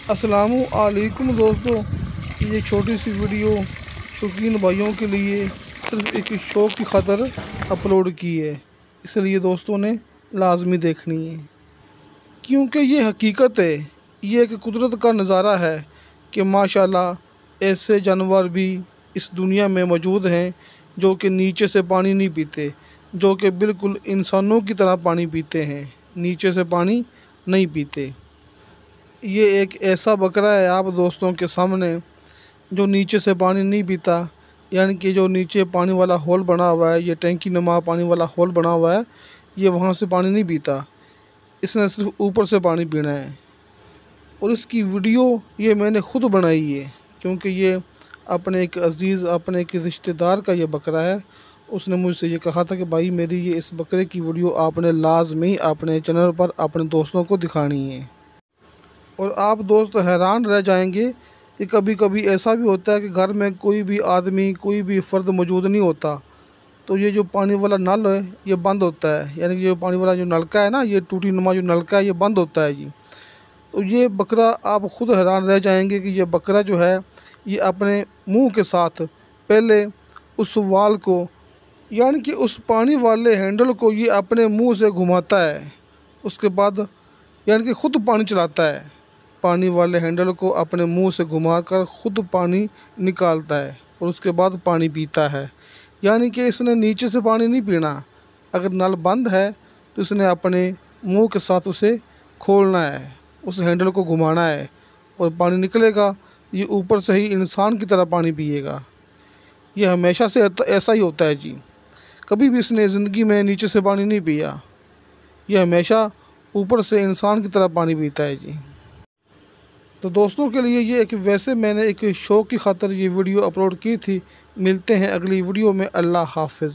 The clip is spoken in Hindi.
अस्सलामु अलैकुम दोस्तों, ये छोटी सी वीडियो शौकीन भाइयों के लिए सिर्फ एक शौक़ की खातिर अपलोड की है, इसलिए दोस्तों ने लाजमी देखनी है क्योंकि ये हकीकत है। ये एक कुदरत का नज़ारा है कि माशाल्लाह ऐसे जानवर भी इस दुनिया में मौजूद हैं जो कि नीचे से पानी नहीं पीते, जो कि बिल्कुल इंसानों की तरह पानी पीते हैं, नीचे से पानी नहीं पीते। ये एक ऐसा बकरा है आप दोस्तों के सामने जो नीचे से पानी नहीं पीता, यानी कि जो नीचे पानी वाला होल बना हुआ है, ये टैंकी नुमा पानी वाला होल बना हुआ है, ये वहाँ से पानी नहीं पीता, इसने सिर्फ ऊपर से पानी पीना है। और इसकी वीडियो ये मैंने ख़ुद बनाई है क्योंकि ये अपने एक अज़ीज़, अपने एक रिश्तेदार का ये बकरा है। उसने मुझसे ये कहा था कि भाई मेरी ये इस बकरे की वीडियो आपने लाजमी अपने चैनल पर अपने दोस्तों को दिखानी है। और आप दोस्त हैरान रह जाएंगे कि कभी कभी ऐसा भी होता है कि घर में कोई भी आदमी, कोई भी फ़र्द मौजूद नहीं होता, तो ये जो पानी वाला नल है ये बंद होता है, यानी कि ये पानी वाला जो नलका है ना, ये टूटी नुमा जो नलका है ये बंद होता है जी। तो ये बकरा आप ख़ुद हैरान रह जाएंगे कि ये बकरा जो है ये अपने मुंह के साथ पहले उस वाल को, यानी कि उस पानी वाले हैंडल को ये अपने मुंह से घुमाता है, उसके बाद यानी कि ख़ुद पानी चलाता है, पानी वाले हैंडल को अपने मुंह से घुमाकर ख़ुद पानी निकालता है और उसके बाद पानी पीता है। यानी कि इसने नीचे से पानी नहीं पीना, अगर नल बंद है तो इसने अपने मुंह के साथ उसे खोलना है, उस हैंडल को घुमाना है और पानी निकलेगा, ये ऊपर से ही इंसान की तरह पानी पिएगा। ये हमेशा से ऐसा ही होता है जी, कभी भी इसने ज़िंदगी में नीचे से पानी नहीं पिया, ये हमेशा ऊपर से इंसान की तरह पानी पीता है जी। तो दोस्तों के लिए ये एक वैसे मैंने एक शौक़ की खातिर ये वीडियो अपलोड की थी। मिलते हैं अगली वीडियो में। अल्लाह हाफ़िज़।